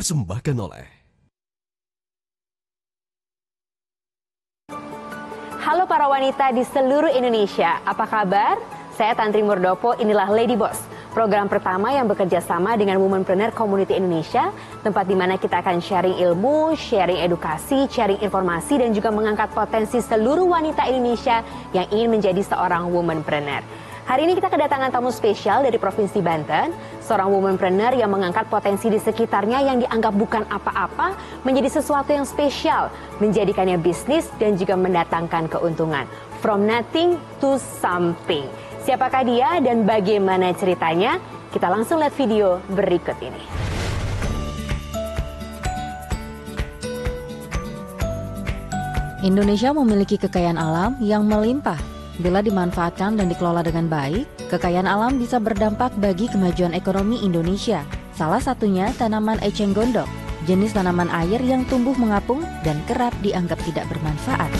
dipersembahkan oleh Halo para wanita di seluruh Indonesia, apa kabar? Saya Tantri Murdopo, inilah Lady Boss, program pertama yang bekerja sama dengan Womanpreneur Community Indonesia, tempat di mana kita akan sharing ilmu, sharing edukasi, sharing informasi, dan juga mengangkat potensi seluruh wanita Indonesia yang ingin menjadi seorang womanpreneur. Hari ini kita kedatangan tamu spesial dari Provinsi Banten, seorang womanpreneur yang mengangkat potensi di sekitarnya yang dianggap bukan apa-apa menjadi sesuatu yang spesial, menjadikannya bisnis dan juga mendatangkan keuntungan. From nothing to something. Siapakah dia dan bagaimana ceritanya? Kita langsung lihat video berikut ini. Indonesia memiliki kekayaan alam yang melimpah. Bila dimanfaatkan dan dikelola dengan baik, kekayaan alam bisa berdampak bagi kemajuan ekonomi Indonesia. Salah satunya tanaman eceng gondok, jenis tanaman air yang tumbuh mengapung dan kerap dianggap tidak bermanfaat.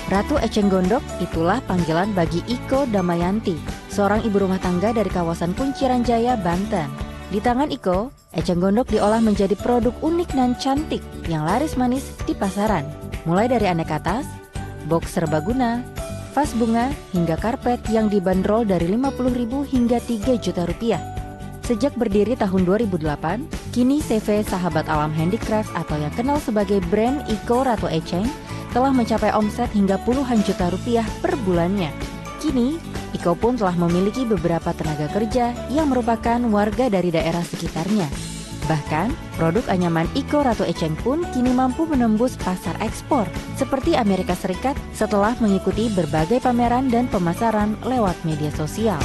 Ratu eceng gondok itulah panggilan bagi Iko Damayanti, seorang ibu rumah tangga dari kawasan Kunciran Jaya, Banten. Di tangan Iko, eceng gondok diolah menjadi produk unik dan cantik yang laris manis di pasaran. Mulai dari aneka tas, box serbaguna, vas bunga, hingga karpet yang dibanderol dari Rp50.000 hingga Rp3 juta. Sejak berdiri tahun 2008, kini CV Sahabat Alam Handicraft atau yang kenal sebagai brand Iko Ratu Eceng telah mencapai omset hingga puluhan juta rupiah per bulannya. Kini, Iko pun telah memiliki beberapa tenaga kerja yang merupakan warga dari daerah sekitarnya. Bahkan, produk anyaman Iko Ratu Eceng pun kini mampu menembus pasar ekspor seperti Amerika Serikat setelah mengikuti berbagai pameran dan pemasaran lewat media sosial.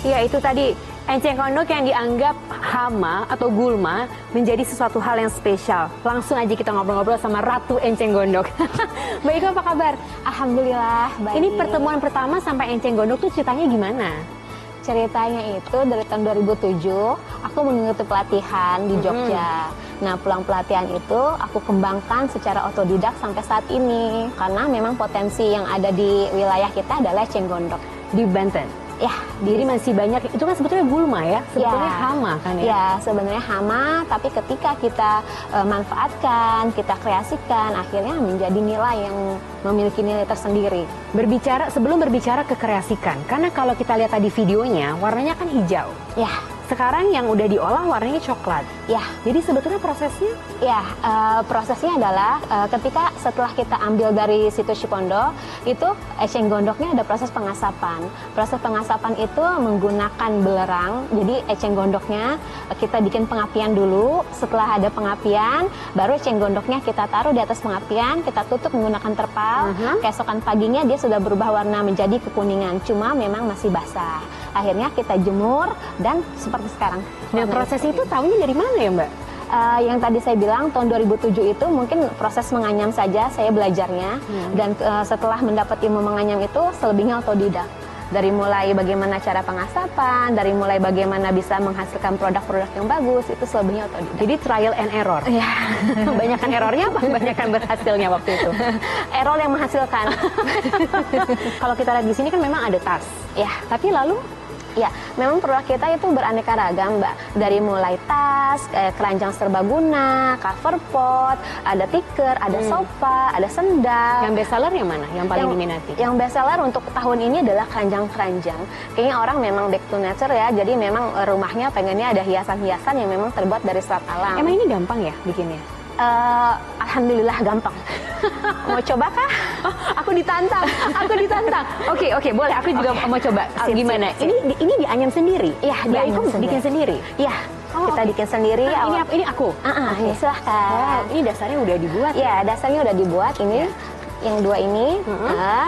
Ya, itu tadi eceng gondok yang dianggap hama atau gulma menjadi sesuatu hal yang spesial. Langsung aja kita ngobrol-ngobrol sama Ratu Eceng Gondok. Mbak Iko, apa kabar? Alhamdulillah, baik. Ini pertemuan pertama sampai eceng gondok tuh ceritanya gimana? Ceritanya itu dari tahun 2007, aku mengikuti pelatihan di Jogja. Nah, pulang pelatihan itu aku kembangkan secara otodidak sampai saat ini. Karena memang potensi yang ada di wilayah kita adalah eceng gondok. Di Banten? Ya, jadi masih banyak, itu kan sebetulnya gulma ya? Sebetulnya hama kan ya? Ya, sebenarnya hama, tapi ketika kita manfaatkan, kita kreasikan, akhirnya menjadi nilai yang memiliki nilai tersendiri. Sebelum berbicara kekreasikan, karena kalau kita lihat tadi videonya, warnanya kan hijau. Ya. Sekarang yang udah diolah warnanya coklat. Ya. Jadi sebetulnya prosesnya? Ya, prosesnya adalah ketika setelah kita ambil dari situ Cipondo, itu eceng gondoknya ada proses pengasapan. Proses pengasapan itu menggunakan belerang. Jadi eceng gondoknya kita bikin pengapian dulu. Setelah ada pengapian, baru eceng gondoknya kita taruh di atas pengapian, kita tutup menggunakan terpal. Keesokan paginya dia sudah berubah warna menjadi kekuningan. Cuma memang masih basah. Akhirnya kita jemur dan seperti sekarang. Nah, proses itu tahunya dari mana ya, Mbak? Yang tadi saya bilang tahun 2007 itu mungkin proses menganyam saja saya belajarnya. Dan setelah mendapat ilmu menganyam itu selebihnya otodidak. Dari mulai bagaimana cara pengasapan, dari mulai bagaimana bisa menghasilkan produk-produk yang bagus, itu selebihnya otodidak. Jadi trial and error? Ya. Banyakan errornya apa banyakan berhasilnya waktu itu? Error yang menghasilkan. Kalau kita lihat di sini kan memang ada tas. Ya. Tapi lalu? Ya, memang produk kita itu beraneka ragam, Mbak. Dari mulai tas, keranjang serbaguna, cover pot, ada tikar, ada sofa, ada sendal. Yang best seller yang mana? Yang paling diminati? Yang best seller untuk tahun ini adalah keranjang-keranjang. Kayaknya orang memang back to nature ya, jadi memang rumahnya pengennya ada hiasan-hiasan yang memang terbuat dari serat alam. Emang ini gampang ya bikinnya? Alhamdulillah gampang. Mau coba kah? Oh, aku ditantang. Oke, boleh. Aku juga mau coba. Gimana? Ini dianyam sendiri? Iya, dianyam sendiri. Bikin sendiri? Iya. Kita bikin sendiri. Ini aku? Ya, silahkan. Wow, ini dasarnya udah dibuat? Iya, dasarnya udah dibuat. Ini yang dua ini,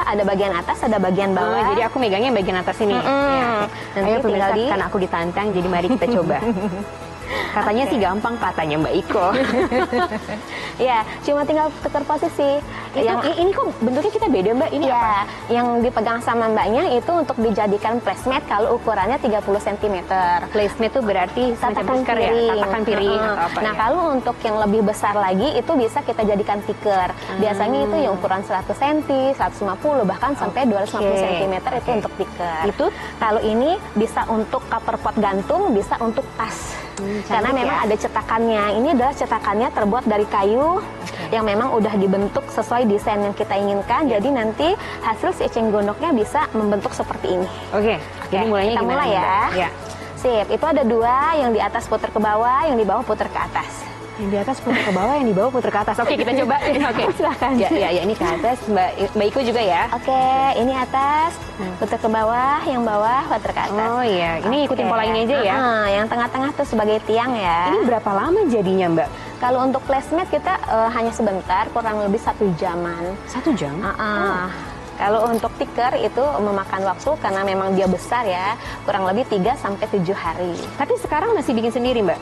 ada bagian atas, ada bagian bawah. Jadi aku megangnya bagian atas ini. Ya, Nanti tinggal karena aku ditantang, jadi mari kita coba. Katanya sih gampang, katanya Mbak Iko. Ya, cuma tinggal tukar posisi. ini kok bentuknya kita beda Mbak, ini ya, apa? yang dipegang sama Mbaknya itu untuk dijadikan placemat kalau ukurannya 30 cm. Placemat itu berarti Tatakan stiker ya, piring. tatakan piring atau apa Nah ya? kalau untuk yang lebih besar lagi itu bisa kita jadikan tikar. Biasanya itu yang ukuran 100 cm, 150 bahkan sampai 250 cm itu untuk tikar. Itu? Kalau ini bisa untuk cover pot gantung, bisa untuk tas. Karena cantik memang ya. ada cetakannya. Ini adalah cetakannya terbuat dari kayu yang memang udah dibentuk sesuai desain yang kita inginkan. Jadi nanti hasil si eceng gondoknya bisa membentuk seperti ini. Oke, jadi mulainya kita gimana mulai nih, ya. Mbak? Ya. Sip, itu ada dua, yang di atas putar ke bawah, yang di bawah putar ke atas. Yang di atas putar ke bawah, yang di bawah putar ke atas. Oke, kita coba. Oke, Silakan. Ya, ini ke atas. Mbak Iko juga ya. Oke, ini atas, putar ke bawah, yang bawah putar ke atas. Oh iya, ini ikutin pola ini aja ya. Yang tengah-tengah tuh sebagai tiang ya. Ini berapa lama jadinya Mbak? Kalau untuk placemat kita hanya sebentar, kurang lebih 1 jaman. 1 jam? Kalau untuk tikar itu memakan waktu karena memang dia besar ya, kurang lebih 3-7 hari. Tapi sekarang masih bikin sendiri Mbak?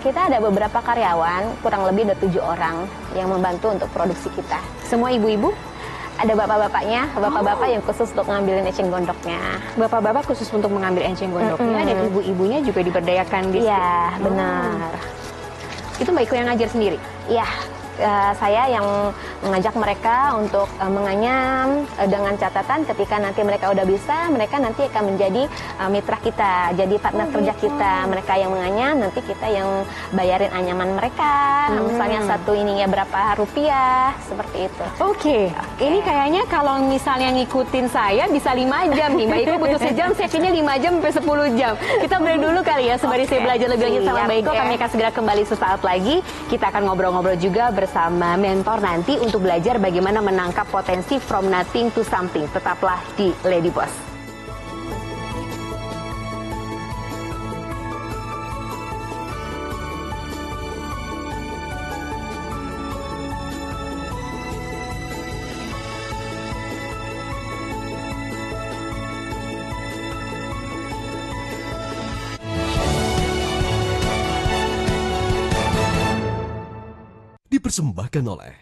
Kita ada beberapa karyawan, kurang lebih ada 7 orang yang membantu untuk produksi kita. Semua ibu-ibu? Ada bapak-bapaknya, bapak-bapak yang khusus untuk ngambilin eceng gondoknya. Bapak-bapak khusus untuk mengambil enceng gondoknya dan ibu-ibunya juga diberdayakan di Iya, benar. Itu Mbak Iko yang ngajar sendiri? Iya, saya yang mengajak mereka untuk menganyam dengan catatan ketika nanti mereka udah bisa, mereka nanti akan menjadi mitra kita, jadi partner kerja kita. Mereka yang menganyam, nanti kita yang bayarin anyaman mereka. Misalnya satu ininya berapa rupiah, seperti itu. Oke, ini kayaknya kalau misalnya ngikutin saya bisa 5 jam nih. Mbak Iko butuh sejam, sesinya 5 jam sampai 10 jam. Kita break dulu kali ya, sembari saya belajar lebih lanjut sama Mbak Iko. Kami akan segera kembali sesaat lagi. Kita akan ngobrol-ngobrol juga bersama mentor nanti untuk belajar bagaimana menangkap potensi from nothing to something. Tetaplah di Lady Boss. Dipersembahkan oleh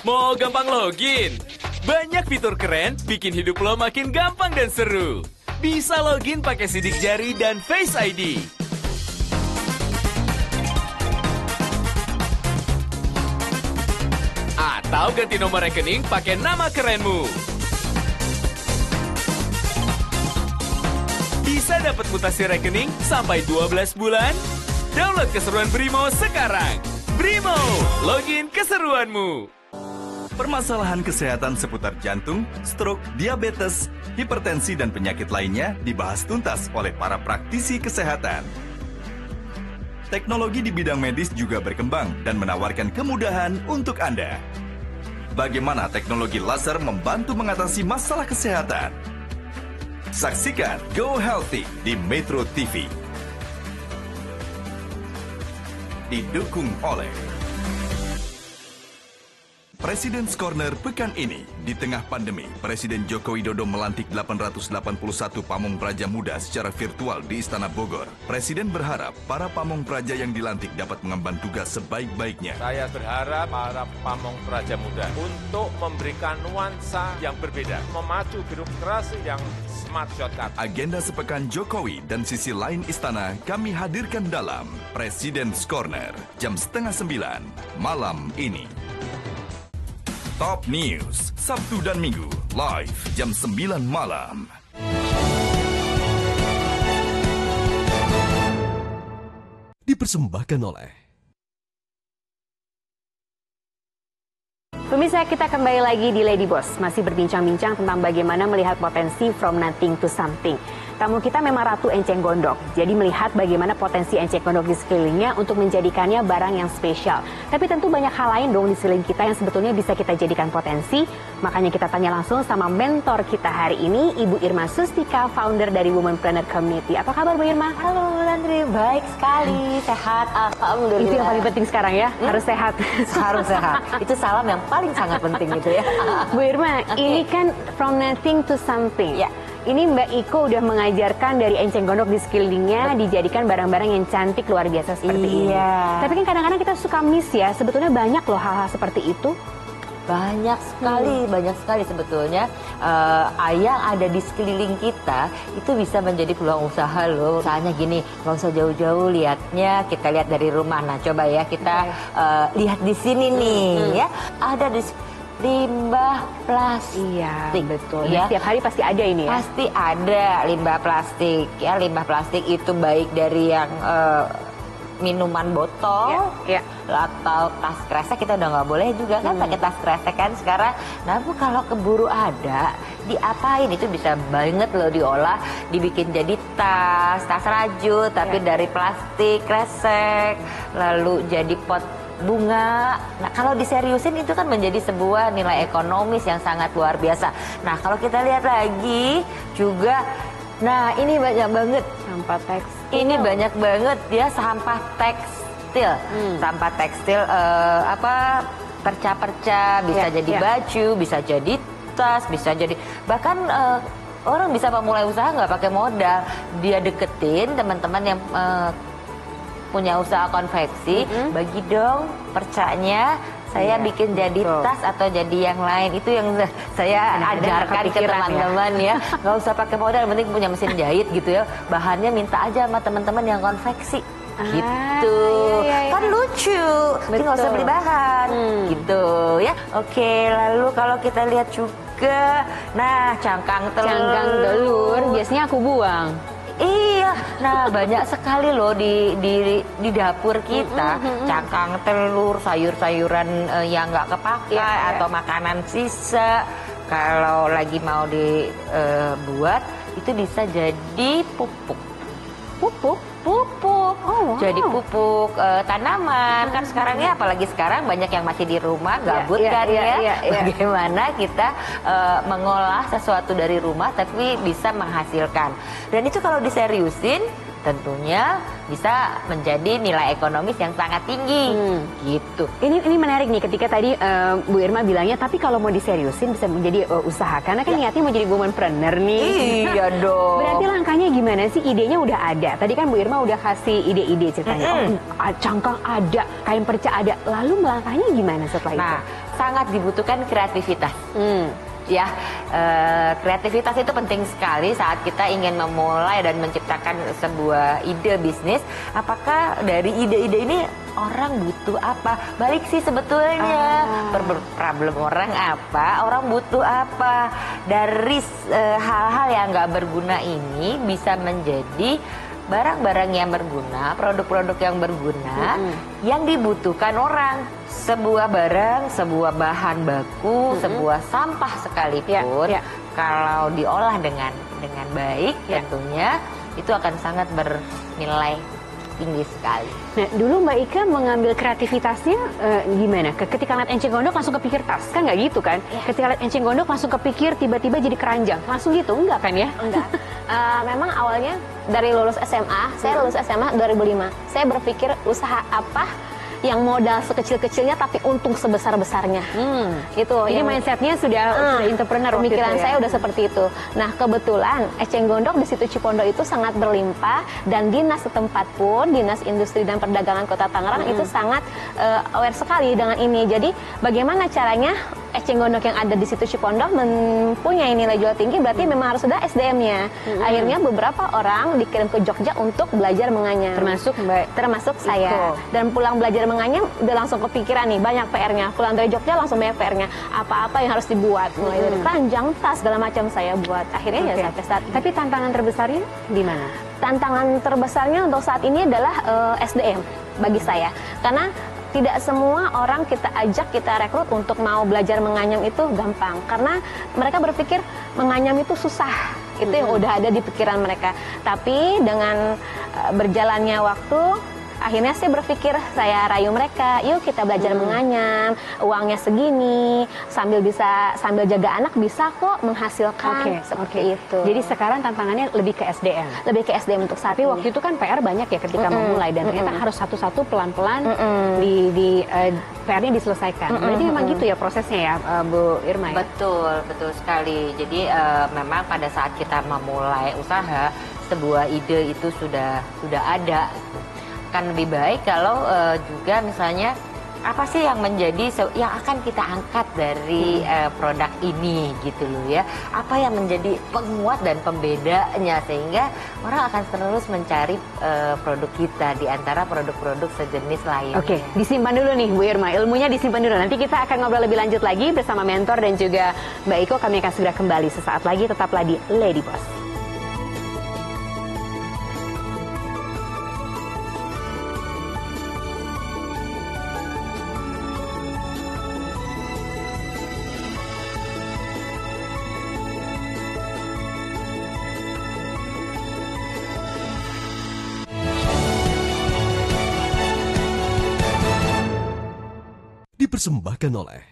Mau gampang login? Banyak fitur keren bikin hidup lo makin gampang dan seru. Bisa login pakai sidik jari dan Face ID. Atau ganti nomor rekening pakai nama kerenmu. Bisa dapat mutasi rekening sampai 12 bulan? Download keseruan Brimo sekarang. Brimo, login keseruanmu. Permasalahan kesehatan seputar jantung, stroke, diabetes, hipertensi, dan penyakit lainnya dibahas tuntas oleh para praktisi kesehatan. Teknologi di bidang medis juga berkembang dan menawarkan kemudahan untuk Anda. Bagaimana teknologi laser membantu mengatasi masalah kesehatan? Saksikan Go Healthy di Metro TV. Didukung oleh President's Corner pekan ini. Di tengah pandemi, Presiden Joko Widodo melantik 881 pamong praja muda secara virtual di Istana Bogor. Presiden berharap para pamong praja yang dilantik dapat mengemban tugas sebaik-baiknya. Saya berharap para pamong praja muda untuk memberikan nuansa yang berbeda, memacu birokrasi yang smart shortcut. Agenda sepekan Jokowi dan sisi lain istana kami hadirkan dalam President's Corner, jam 8:30 malam ini. Top News, Sabtu dan Minggu, live jam 9 malam. dipersembahkan oleh Pemirsa, kita kembali lagi di Lady Boss, masih berbincang-bincang tentang bagaimana melihat potensi from nothing to something. Tamu kita memang Ratu Enceng Gondok, jadi melihat bagaimana potensi enceng gondok di sekelilingnya untuk menjadikannya barang yang spesial. Tapi tentu banyak hal lain dong di sekeliling kita yang sebetulnya bisa kita jadikan potensi. Makanya kita tanya langsung sama mentor kita hari ini, Ibu Irma Sustika, founder dari Womenpreneur Community. Apa kabar Bu Irma? Halo Landry, baik sekali, sehat, alhamdulillah. Itu yang paling penting sekarang ya, harus sehat. Harus sehat, itu salam yang paling sangat penting itu ya. Bu Irma, ini kan from nothing to something. Ya. ini Mbak Iko udah mengajarkan dari enceng gondok di sekelilingnya dijadikan barang-barang yang cantik luar biasa seperti ini. Tapi kan kadang-kadang kita suka miss ya, sebetulnya banyak loh hal-hal seperti itu. Banyak sekali sebetulnya yang ada di sekeliling kita itu bisa menjadi peluang usaha loh. Misalnya gini, nggak usah jauh-jauh lihatnya, kita lihat dari rumah. Nah coba ya kita lihat di sini nih ya, ada di limbah plastik. Iya, betul. Ya. Setiap hari pasti ada ini ya? Pasti ada limbah plastik ya. Limbah plastik itu baik dari yang minuman botol atau tas kresek. Kita udah nggak boleh juga kan pakai tas kresek kan sekarang. Namun kalau keburu ada, diapain? Itu bisa banget loh diolah, dibikin jadi tas rajut tapi dari plastik kresek, lalu jadi pot bunga. Nah kalau diseriusin itu kan menjadi sebuah nilai ekonomis yang sangat luar biasa. Nah kalau kita lihat lagi juga, nah ini banyak banget sampah tekstil. Ini banyak banget ya sampah tekstil. Sampah tekstil perca-perca, bisa jadi baju, bisa jadi tas, bisa jadi bahkan orang bisa memulai usaha nggak pakai modal. Dia deketin teman-teman yang punya usaha konveksi, bagi dong percanya, saya bikin jadi tas atau jadi yang lain. Itu yang saya ajarkan ke teman-teman ya. Nggak usah pakai modal, yang penting punya mesin jahit gitu ya. Bahannya minta aja sama teman-teman yang konveksi. Gitu. Kan lucu. Jadi nggak usah beli bahan. Gitu ya. Oke, lalu kalau kita lihat juga, nah cangkang telur biasanya aku buang. Iya, nah banyak sekali loh di dapur kita, cangkang telur, sayur-sayuran yang nggak kepakai atau makanan sisa. Kalau lagi mau dibuat, itu bisa jadi pupuk. Pupuk. Oh, wow. Jadi pupuk tanaman. Kan sekarang ya, apalagi sekarang banyak yang masih di rumah gabut kan ya. Bagaimana kita mengolah sesuatu dari rumah tapi bisa menghasilkan. Dan itu kalau diseriusin tentunya bisa menjadi nilai ekonomis yang sangat tinggi. Gitu. Ini menarik nih ketika tadi Bu Irma bilangnya, tapi kalau mau diseriusin bisa menjadi usaha, karena kan niatnya mau jadi womanpreneur nih. Iya dong. Berarti langkahnya gimana sih? Idenya udah ada. Tadi kan Bu Irma udah kasih ide-ide ceritanya. Cangkang ada, kain perca ada. Lalu melangkahnya gimana setelah itu? Nah, sangat dibutuhkan kreativitas. Ya, kreativitas itu penting sekali saat kita ingin memulai dan menciptakan sebuah ide bisnis. Apakah dari ide-ide ini orang butuh apa? Balik sih sebetulnya problem orang apa, orang butuh apa. Dari hal-hal yang nggak berguna ini bisa menjadi barang-barang yang berguna, produk-produk yang berguna yang dibutuhkan orang. Sebuah barang, sebuah bahan baku, sebuah sampah sekalipun, kalau diolah dengan baik, tentunya itu akan sangat bernilai tinggi sekali. Nah, dulu Mbak Ika mengambil kreativitasnya gimana? Ketika lihat enceng gondok langsung kepikir tas, kan nggak gitu kan? Ketika lihat enceng gondok langsung kepikir tiba-tiba jadi keranjang, langsung gitu? Enggak kan ya? Enggak. Memang awalnya dari lulus SMA, saya lulus SMA 2005. Saya berpikir usaha apa yang modal sekecil-kecilnya tapi untung sebesar-besarnya. Itu. Jadi mindsetnya sudah entrepreneur. Pemikiran saya udah seperti itu. Nah kebetulan eceng gondok di situ Cipondo itu sangat berlimpah, dan dinas setempat pun, Dinas Industri dan Perdagangan Kota Tangerang itu sangat aware sekali dengan ini. Jadi bagaimana caranya eceng gondok yang ada di situ Cipondo mempunyai nilai jual tinggi, berarti memang harus ada SDM-nya. Akhirnya beberapa orang dikirim ke Jogja untuk belajar menganyam. Termasuk saya. Dan pulang belajar menganyam udah langsung kepikiran nih, banyak PR-nya. Pulang dari Jogja langsung banyak PR-nya. Apa-apa yang harus dibuat, mulai dari keranjang, tas, segala macam saya buat. Akhirnya ya sampai saat. Tapi tantangan terbesarnya di mana? Tantangan terbesarnya untuk saat ini adalah SDM bagi saya. Karena tidak semua orang kita ajak, kita rekrut untuk mau belajar menganyam itu gampang. Karena mereka berpikir menganyam itu susah. Itu yang udah ada di pikiran mereka. Tapi dengan berjalannya waktu, akhirnya saya berpikir, saya rayu mereka, yuk kita belajar menganyam, uangnya segini, sambil jaga anak bisa kok menghasilkan seperti itu. Jadi sekarang tantangannya lebih ke SDM. Lebih ke SDM untuk saat Tapi ini. waktu itu kan PR banyak ya ketika memulai dan ternyata harus satu-satu pelan-pelan PR-nya diselesaikan. Berarti memang gitu ya prosesnya ya, Bu Irma ya? Betul sekali. Jadi memang pada saat kita memulai usaha, sebuah ide itu sudah ada. Kan lebih baik kalau juga misalnya apa sih yang menjadi yang akan kita angkat dari produk ini gitu loh ya. Apa yang menjadi penguat dan pembedanya sehingga orang akan terus mencari produk kita di antara produk-produk sejenis lainnya. Oke, disimpan dulu nih Bu Irma, ilmunya disimpan dulu. Nanti kita akan ngobrol lebih lanjut lagi bersama mentor dan juga Mbak Iko. Kami akan segera kembali sesaat lagi, tetaplah di Lady Boss. Dipersembahkan oleh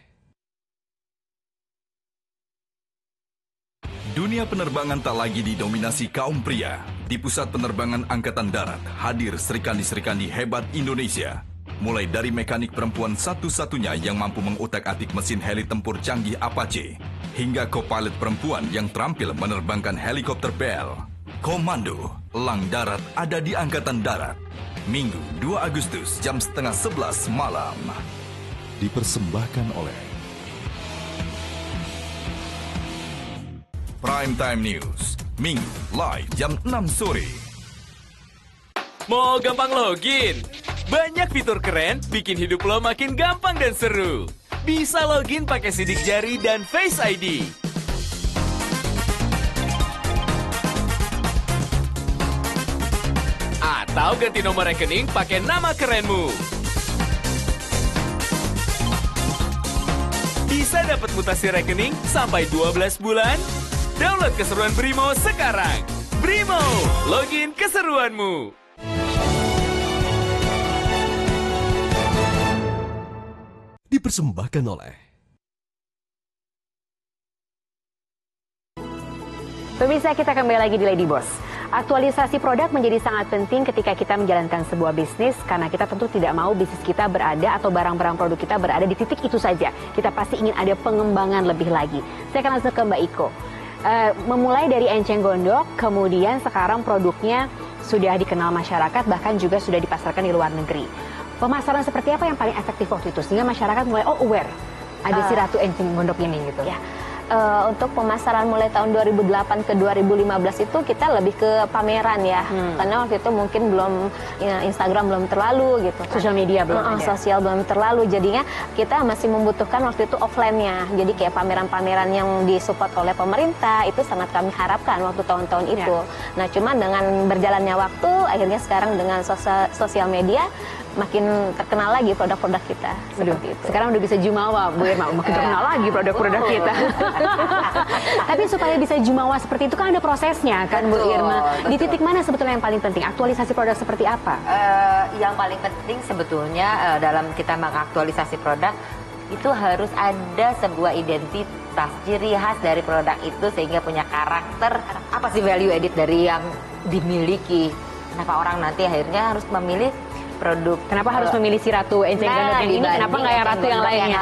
Dunia penerbangan tak lagi didominasi kaum pria. Di Pusat Penerbangan Angkatan Darat hadir serikandi-serikandi hebat Indonesia. Mulai dari mekanik perempuan satu-satunya yang mampu mengutak-atik mesin heli tempur canggih Apache, hingga co-pilot perempuan yang terampil menerbangkan helikopter Bell. Komando Elang Darat ada di Angkatan Darat. Minggu 2 Agustus jam 10:30 malam. dipersembahkan oleh Prime Time News, Minggu live jam 6 sore. Mau gampang login? Banyak fitur keren bikin hidup lo makin gampang dan seru. Bisa login pakai sidik jari dan Face ID. Atau ganti nomor rekening pakai nama kerenmu. Bisa dapat mutasi rekening sampai 12 bulan? Download keseruan Brimo sekarang. Brimo, login keseruanmu. dipersembahkan oleh Pemirsa, kita kembali lagi di Lady Boss. Aktualisasi produk menjadi sangat penting ketika kita menjalankan sebuah bisnis karena kita tentu tidak mau bisnis kita berada atau barang-barang produk kita berada di titik itu saja. Kita pasti ingin ada pengembangan lebih lagi. Saya akan langsung ke Mbak Iko. Memulai dari enceng gondok, kemudian sekarang produknya sudah dikenal masyarakat, bahkan juga sudah dipasarkan di luar negeri. Pemasaran seperti apa yang paling efektif waktu itu sehingga masyarakat mulai aware ada si Ratu Enceng Gondok ini gitu? Ya. Untuk pemasaran mulai tahun 2008 ke 2015 itu kita lebih ke pameran ya, karena waktu itu mungkin belum Instagram belum terlalu gitu kan. Sosial media belum ada. Sosial belum terlalu, jadinya kita masih membutuhkan waktu itu offline-nya. Jadi kayak pameran-pameran yang disupport oleh pemerintah itu sangat kami harapkan waktu tahun-tahun itu. Nah cuman dengan berjalannya waktu, akhirnya sekarang dengan sosial media makin terkenal lagi produk-produk kita. Seperti itu. Sekarang udah bisa jumawa, Bu Irma, makin terkenal lagi produk-produk kita. Tapi supaya bisa jumawa seperti itu kan ada prosesnya kan, Bu Irma. Di titik mana sebetulnya yang paling penting? Aktualisasi produk seperti apa? Yang paling penting sebetulnya dalam kita mengaktualisasi produk itu harus ada sebuah identitas, ciri khas dari produk itu sehingga punya karakter. Apa sih value added dari yang dimiliki? Kenapa orang nanti akhirnya harus memilih produk? Kenapa harus memilih si Ratu Enceng Gondok yang ini? Kenapa nggak yang Ratu yang lainnya?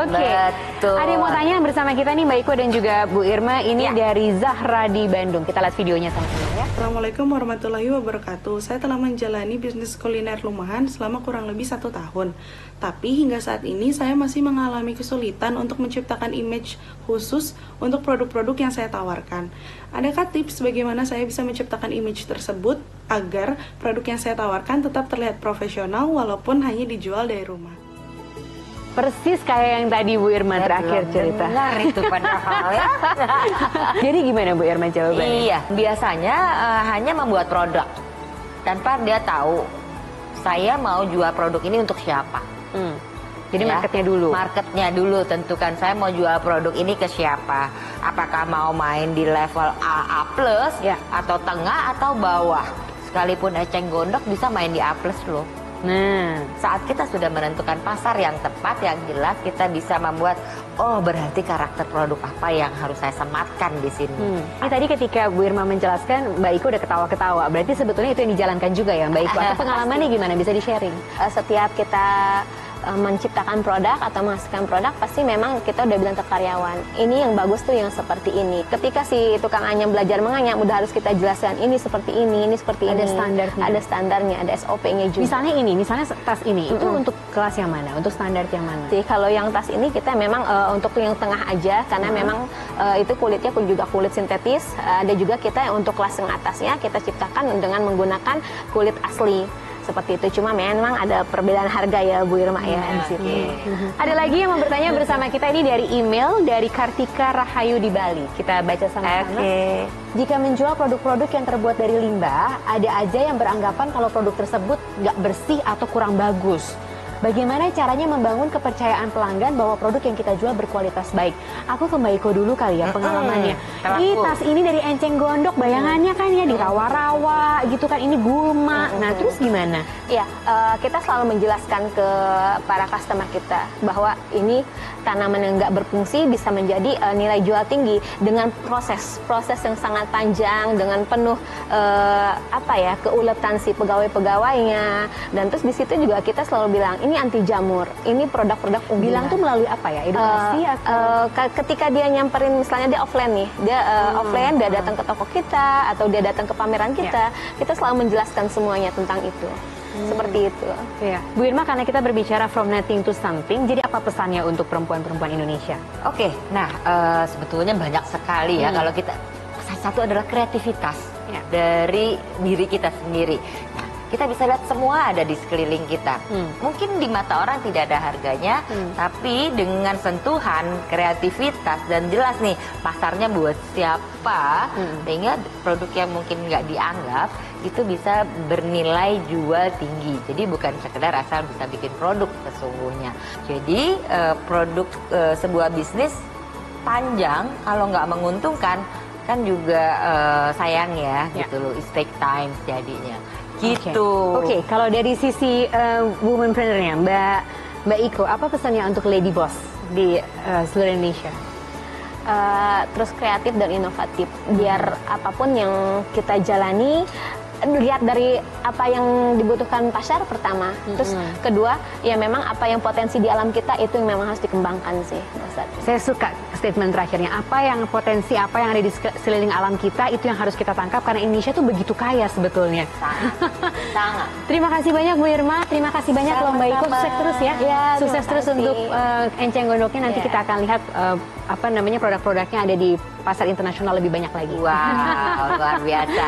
Oke. Betul. Ada yang mau tanya bersama kita nih Mbak Iko dan juga Bu Irma. Ini dari Zahra di Bandung. Kita lihat videonya sama-sama ya. Assalamualaikum warahmatullahi wabarakatuh. Saya telah menjalani bisnis kuliner rumahan selama kurang lebih 1 tahun. Tapi hingga saat ini saya masih mengalami kesulitan untuk menciptakan image khusus untuk produk-produk yang saya tawarkan. Adakah tips bagaimana saya bisa menciptakan image tersebut agar produk yang saya tawarkan tetap terlihat profesional walaupun hanya dijual dari rumah? Persis kayak yang tadi Bu Irma terakhir cerita. Benar itu padahal ya. Jadi gimana Bu Irma jawabannya? Iya, biasanya hanya membuat produk tanpa dia tahu saya mau jual produk ini untuk siapa. Jadi marketnya dulu. Marketnya dulu tentukan saya mau jual produk ini ke siapa. Apakah mau main di level AA plus atau tengah atau bawah. sekalipun eceng gondok bisa main di A+ loh. Nah, saat kita sudah menentukan pasar yang tepat, yang jelas, kita bisa membuat, oh berarti karakter produk apa yang harus saya sematkan di sini. Ini tadi ketika Bu Irma menjelaskan, Mbak Iko udah ketawa-ketawa. Berarti sebetulnya itu yang dijalankan juga ya Mbak Iko? Atau pengalamannya gimana? Bisa di-sharing? Setiap kita menciptakan produk atau menghasilkan produk, pasti memang kita udah bilang ke karyawan, ini yang bagus tuh yang seperti ini. Ketika si tukang anyam belajar menganyam, udah harus kita jelaskan, ini seperti ini seperti ini. Ada standarnya. Ada standarnya, ada SOP-nya juga. Misalnya tas ini, itu untuk kelas yang mana? Untuk standar yang mana? Jadi kalau yang tas ini kita memang untuk yang tengah aja, karena memang itu kulitnya juga kulit sintetis. Ada juga kita yang untuk kelas yang atasnya kita ciptakan dengan menggunakan kulit asli. Seperti itu, cuma memang ada perbedaan harga ya Bu Irma ya di situ. Ada lagi yang mau bertanya bersama kita, ini dari email dari Kartika Rahayu di Bali. Kita baca sama-sama. Jika menjual produk-produk yang terbuat dari limbah, ada aja yang beranggapan kalau produk tersebut nggak bersih atau kurang bagus. Bagaimana caranya membangun kepercayaan pelanggan bahwa produk yang kita jual berkualitas baik? Aku ke Mbak Iko dulu kali ya pengalamannya. Ini tas ini dari enceng gondok, bayangannya kan ya di rawa-rawa gitu kan, ini gulma. Nah terus gimana? Ya, kita selalu menjelaskan ke para customer kita bahwa ini tanaman yang nggak berfungsi bisa menjadi nilai jual tinggi dengan proses yang sangat panjang, dengan penuh keuletan si pegawai-pegawainya. Dan terus di situ juga kita selalu bilang, ini anti jamur, ini produk-produk unggulan. Bilang tuh melalui apa ya? Edukasi atau? Ketika dia nyamperin, misalnya dia offline nih, dia offline, dia datang ke toko kita atau dia datang ke pameran kita, kita selalu menjelaskan semuanya tentang itu. Seperti itu. Ya. Bu Irma, karena kita berbicara from nothing to something, jadi apa pesannya untuk perempuan-perempuan Indonesia? Oke, nah sebetulnya banyak sekali ya. Kalau kita, satu adalah kreativitas dari diri kita sendiri. Nah, kita bisa lihat semua ada di sekeliling kita. Mungkin di mata orang tidak ada harganya, tapi dengan sentuhan, kreativitas, dan jelas nih pasarnya buat siapa, sehingga produk yang mungkin nggak dianggap, itu bisa bernilai jual tinggi. Jadi bukan sekedar asal bisa bikin produk sesungguhnya. Jadi produk sebuah bisnis panjang, kalau nggak menguntungkan, kan juga sayang ya, gitu loh, it take time jadinya. Gitu. Oke, kalau dari sisi womanpreneur-nya, Mbak Iko, apa pesannya untuk Lady Boss di seluruh Indonesia? Terus kreatif dan inovatif, biar apapun yang kita jalani, lihat dari apa yang dibutuhkan pasar pertama, terus kedua ya memang apa yang potensi di alam kita itu yang memang harus dikembangkan sih. Saya suka statement terakhirnya, apa yang potensi, apa yang ada di sekeliling alam kita itu yang harus kita tangkap, karena Indonesia tuh begitu kaya sebetulnya. Sangat. Terima kasih banyak Bu Irma, terima kasih banyak loh Mbak Iko, sukses terus ya. Sukses terus untuk enceng gondoknya, nanti kita akan lihat produk-produknya ada di pasar internasional lebih banyak lagi. Wow, luar biasa.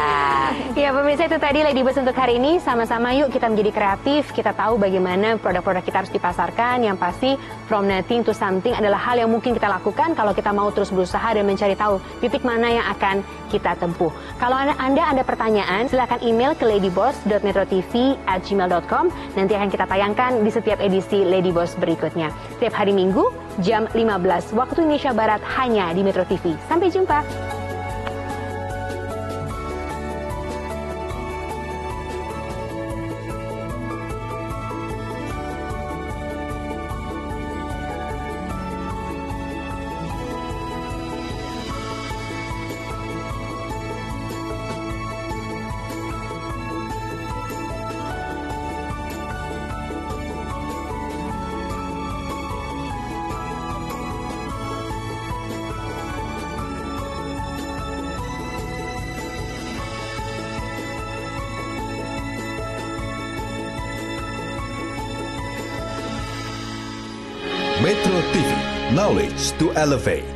Ya pemirsa, itu tadi Lady Boss untuk hari ini. Sama-sama yuk kita menjadi kreatif, kita tahu bagaimana produk-produk kita harus dipasarkan. Yang pasti from nothing to something adalah hal yang mungkin kita lakukan kalau kita mau terus berusaha dan mencari tahu titik mana yang akan kita tempuh. Kalau Anda ada pertanyaan, silakan email ke ladyboss.metrotv@gmail.com. Nanti akan kita tayangkan di setiap edisi Lady Boss berikutnya. Setiap hari Minggu jam 15 waktu Indonesia Barat hanya di Metro TV. Sampai jumpa. Metro TV, knowledge to elevate.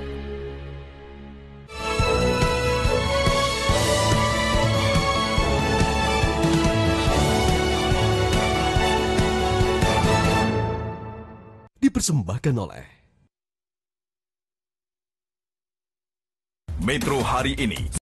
Dipersembahkan oleh Metro hari ini.